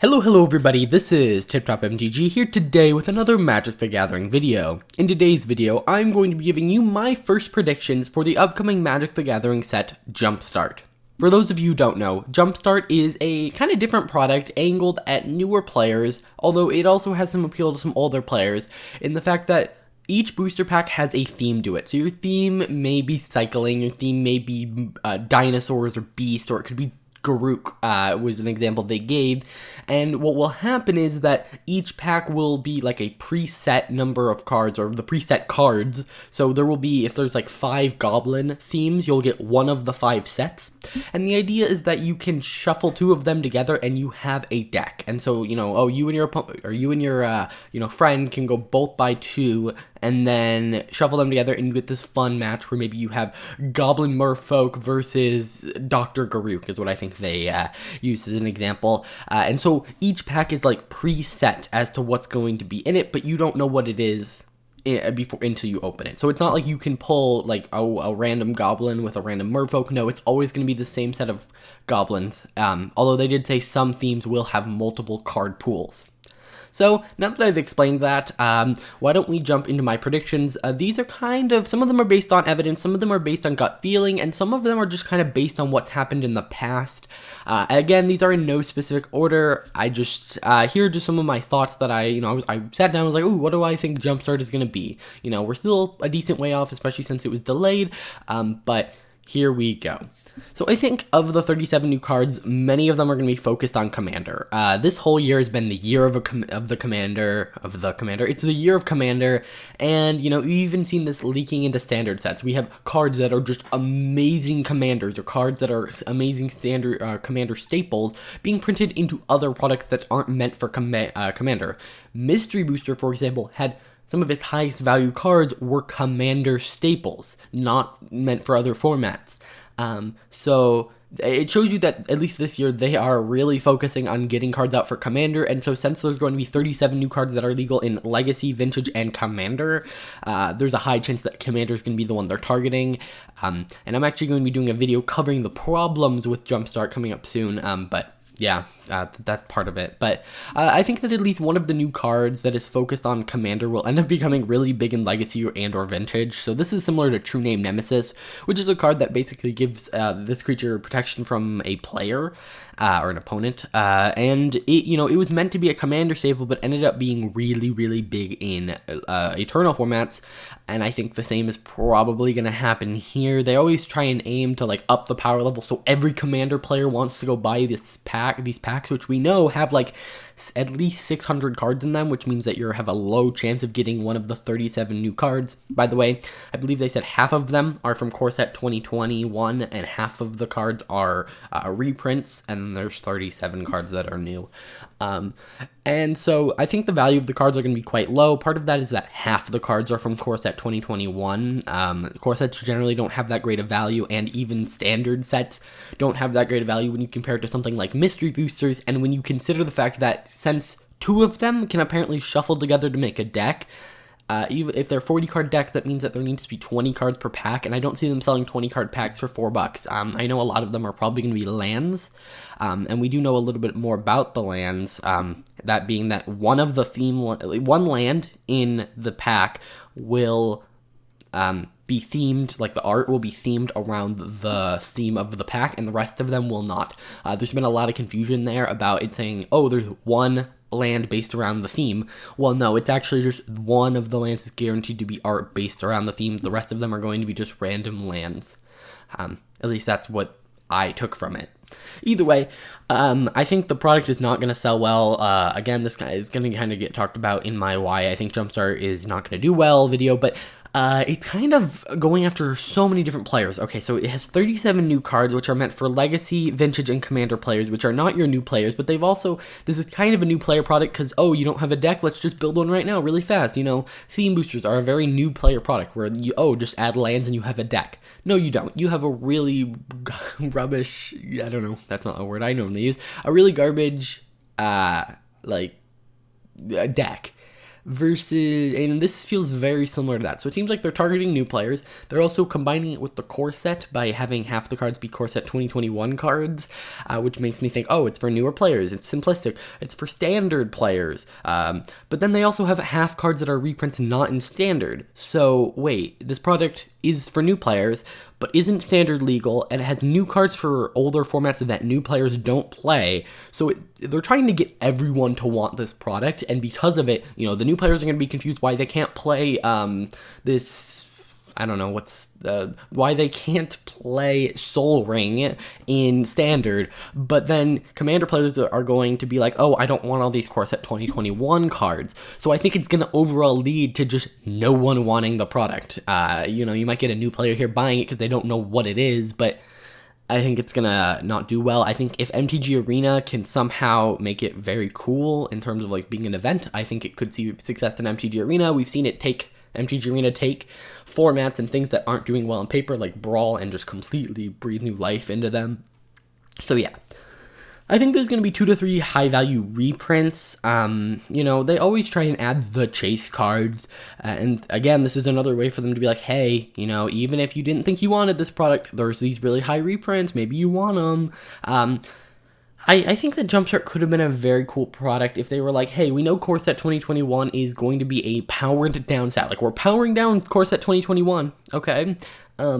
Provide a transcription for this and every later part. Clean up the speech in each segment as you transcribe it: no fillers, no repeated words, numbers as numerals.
Hello everybody, this is TipTop MTG here today with another Magic the Gathering video. In today's video, I'm going to be giving you my first predictions for the upcoming Magic the Gathering set, Jumpstart. For those of you who don't know, Jumpstart is a kind of different product aimed at newer players, although it also has some appeal to some older players in the fact that each booster pack has a theme to it. So your theme may be cycling, your theme may be dinosaurs or beasts, or it could be Garuk was an example they gave, and what will happen is that each pack will be like a preset number of cards, or the preset cards. So there will be, if there's like 5 goblin themes, you'll get one of the 5 sets, and the idea is that you can shuffle 2 of them together and you have a deck. And so, you and your opponent, or you and your friend can go both buy 2 and then shuffle them together, and you get this fun match where maybe you have Goblin Merfolk versus Dr. Garuk is what I think they use as an example. And so each pack is like preset as to what's going to be in it, but you don't know what it is until you open it. So it's not like you can pull like a random goblin with a random merfolk. No, it's always going to be the same set of goblins. Although they did say some themes will have multiple card pools. So, now that I've explained that, why don't we jump into my predictions? These are some of them are based on evidence, some of them are based on gut feeling, and some of them are just kind of based on what's happened in the past. Again, these are in no specific order. I just, here are just some of my thoughts that I sat down and was like, ooh, what do I think Jumpstart is going to be? We're still a decent way off, especially since it was delayed, but here we go. So I think of the 37 new cards, many of them are going to be focused on Commander. This whole year has been the year of the Commander. It's the year of Commander, and you've even seen this leaking into standard sets. We have cards that are just amazing Commanders, or cards that are amazing standard Commander staples being printed into other products that aren't meant for Commander. Mystery Booster, for example, had some of its highest value cards were Commander staples, not meant for other formats. So it shows you that, at least this year, they are really focusing on getting cards out for Commander, and so since there's going to be 37 new cards that are legal in Legacy, Vintage, and Commander, there's a high chance that Commander is going to be the one they're targeting, and I'm actually going to be doing a video covering the problems with Jumpstart coming up soon, but yeah, that's part of it. But I think that at least one of the new cards that is focused on Commander will end up becoming really big in Legacy or Vintage. So this is similar to True Name Nemesis, which is a card that basically gives this creature protection from a player or an opponent. And it was meant to be a Commander staple, but ended up being really, really big in Eternal formats. And I think the same is probably going to happen here. They always try and aim to like up the power level, so every Commander player wants to go buy these packs, which we know have like at least 600 cards in them, which means that you have a low chance of getting one of the 37 new cards. By the way, I believe they said half of them are from core set 2021, and half of the cards are reprints, and there's 37 cards that are new. And so I think the value of the cards are going to be quite low. Part of that is that half of the cards are from core set 2021. Core sets generally don't have that great of value, and even standard sets don't have that great of value when you compare it to something like Mystery Boosters, and when you consider the fact that since 2 of them can apparently shuffle together to make a deck, even if they're 40 card decks, that means that there needs to be 20 cards per pack, and I don't see them selling 20 card packs for $4. I know a lot of them are probably going to be lands, and we do know a little bit more about the lands, that being that one land in the pack will be themed, like the art will be themed around the theme of the pack, and the rest of them will not. There's been a lot of confusion there about it saying, oh, there's one land based around the theme. Well, no, it's actually just one of the lands is guaranteed to be art based around the theme. The rest of them are going to be just random lands. At least that's what I took from it. Either way, I think the product is not going to sell well. Again, this guy is going to kind of get talked about in my why I think Jumpstart is not going to do well video, but it's kind of going after so many different players. Okay, so it has 37 new cards, which are meant for Legacy, Vintage, and Commander players, which are not your new players, but this is kind of a new player product, because, oh, you don't have a deck, let's just build one right now, really fast. Theme boosters are a very new player product, where just add lands and you have a deck. No, you don't. You have a really rubbish, I don't know, that's not a word I normally use, a really garbage, deck. versus, and this feels very similar to that. So it seems like they're targeting new players. They're also combining it with the core set by having half the cards be core set 2021 cards, which makes me think, oh, it's for newer players, it's simplistic, it's for standard players. But then they also have half cards that are reprints not in standard. So wait, this product is for new players, but isn't standard legal, and it has new cards for older formats that new players don't play. So they're trying to get everyone to want this product, and because of it, you know, the new players are going to be confused why they can't play this, I don't know, why they can't play Soul Ring in Standard, but then Commander players are going to be like, oh, I don't want all these core set 2021 cards. So I think it's going to overall lead to just no one wanting the product. You know, you might get a new player here buying it because they don't know what it is, but I think it's gonna not do well. I think if MTG Arena can somehow make it very cool in terms of like being an event, I think it could see success in MTG Arena. We've seen it take MTG Arena take formats and things that aren't doing well on paper, like Brawl, and just completely breathe new life into them. So yeah, I think there's going to be 2 to 3 high-value reprints. You know, they always try and add the chase cards, and again, this is another way for them to be like, hey, you know, even if you didn't think you wanted this product, there's these really high reprints, maybe you want them. I think that Jumpstart could have been a very cool product if they were like, hey, we know Core Set 2021 is going to be a powered down set. Like, we're powering down Core Set 2021, okay?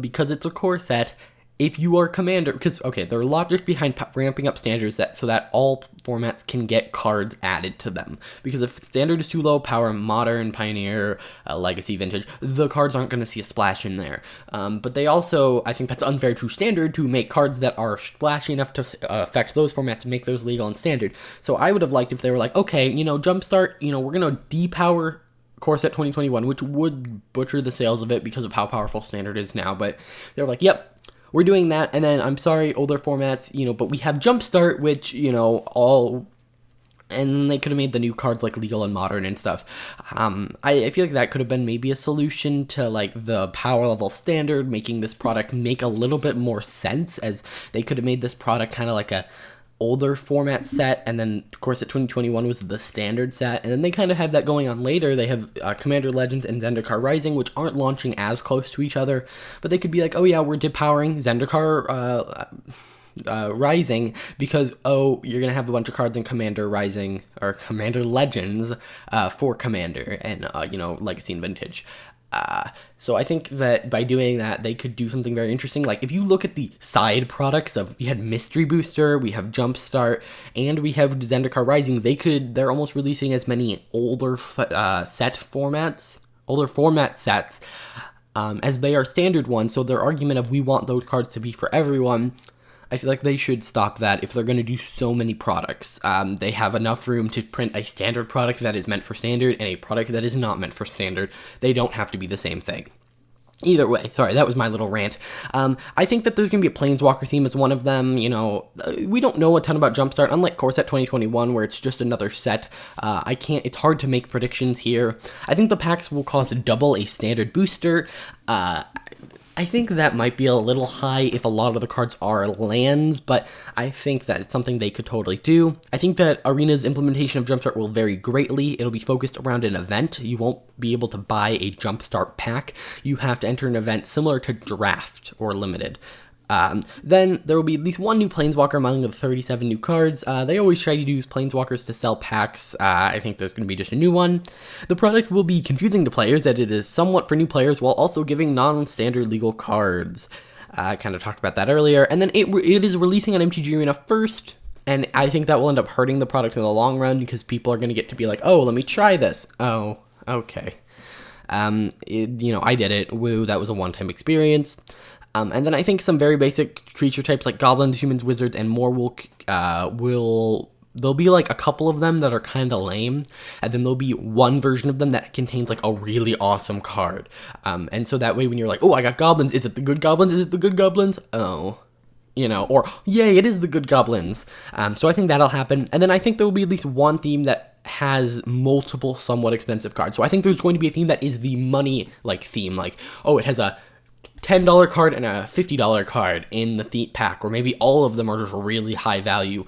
Because it's a core set. If you are Commander, because, okay, their logic behind ramping up standards so that all formats can get cards added to them. Because if Standard is too low power, Modern, Pioneer, Legacy, Vintage, the cards aren't going to see a splash in there. But they also, I think that's unfair to Standard to make cards that are splashy enough to affect those formats and make those legal in Standard. So I would have liked if they were like, okay, you know, Jumpstart, you know, we're going to depower Core Set 2021, which would butcher the sales of it because of how powerful Standard is now. But they're like, yep, we're doing that, and then, I'm sorry, older formats, you know, but we have Jumpstart, which, you know, and they could have made the new cards, like, legal and modern and stuff. I feel like that could have been maybe a solution to, like, the power level Standard, making this product make a little bit more sense, as they could have made this product kind of like a older format set, and then of course at 2021 was the standard set, and then they kind of have that going on later. They have Commander Legends and Zendikar Rising, which aren't launching as close to each other, but they could be like, oh yeah, we're depowering Zendikar Rising because, oh, you're gonna have a bunch of cards in Commander Rising or Commander Legends for Commander and you know, Legacy and Vintage. So I think that by doing that, they could do something very interesting. Like, if you look at the side products of, we had Mystery Booster, we have Jumpstart, and we have Zendikar Rising, they're almost releasing as many older format sets as they are standard ones. So their argument of, we want those cards to be for everyone, I feel like they should stop that if they're going to do so many products. They have enough room to print a standard product that is meant for standard and a product that is not meant for standard. They don't have to be the same thing. Either way, sorry, that was my little rant. I think that there's going to be a Planeswalker theme as one of them. You know, we don't know a ton about Jumpstart, unlike Core Set 2021, where it's just another set. It's hard to make predictions here. I think the packs will cost double a standard booster. I think that might be a little high if a lot of the cards are lands, but I think that it's something they could totally do. I think that Arena's implementation of Jumpstart will vary greatly. It'll be focused around an event. You won't be able to buy a Jumpstart pack. You have to enter an event similar to Draft or Limited. Then there will be at least one new Planeswalker among the 37 new cards. They always try to use Planeswalkers to sell packs. I think there's going to be just a new one. The product will be confusing to players, that it is somewhat for new players while also giving non-standard legal cards. I kind of talked about that earlier. And then it is releasing on MTG Arena first, and I think that will end up hurting the product in the long run because people are going to get to be like, oh, let me try this. Oh, okay. You know, I did it. Woo, that was a one-time experience. And then I think some very basic creature types like goblins, humans, wizards, and more there'll be like a couple of them that are kind of lame, and then there'll be one version of them that contains like a really awesome card. And so that way when you're like, oh, I got goblins, is it the good goblins? Is it the good goblins? Oh, you know, or yay, it is the good goblins. So I think that'll happen. And then I think there will be at least one theme that has multiple somewhat expensive cards. So I think there's going to be a theme that is the money like theme, like, oh, it has a $10 card and a $50 card in the pack, or maybe all of them are just really high value.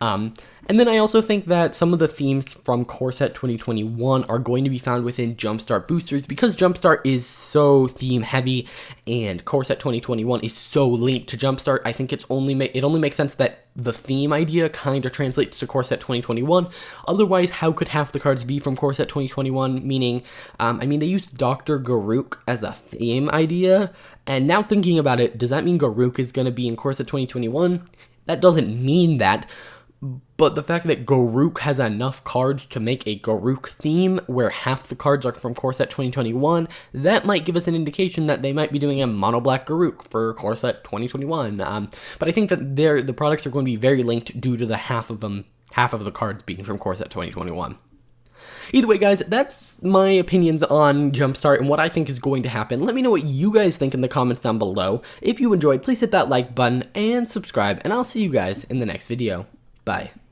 And And then I also think that some of the themes from Core Set 2021 are going to be found within Jumpstart boosters, because Jumpstart is so theme heavy and Core Set 2021 is so linked to Jumpstart. I think it only makes sense that the theme idea kind of translates to Core Set 2021. Otherwise, how could half the cards be from Core Set 2021? Meaning, I mean, they used Dr. Garuk as a theme idea, and now thinking about it, does that mean Garuk is going to be in Core Set 2021? That doesn't mean that. But the fact that Garuk has enough cards to make a Garuk theme where half the cards are from Core Set 2021, that might give us an indication that they might be doing a mono black Garuk for Core Set 2021. But I think that the products are going to be very linked due to the half of the cards being from Core Set 2021. Either way, guys, that's my opinions on Jumpstart and what I think is going to happen. Let me know what you guys think in the comments down below. If you enjoyed, please hit that like button and subscribe, and I'll see you guys in the next video. Bye.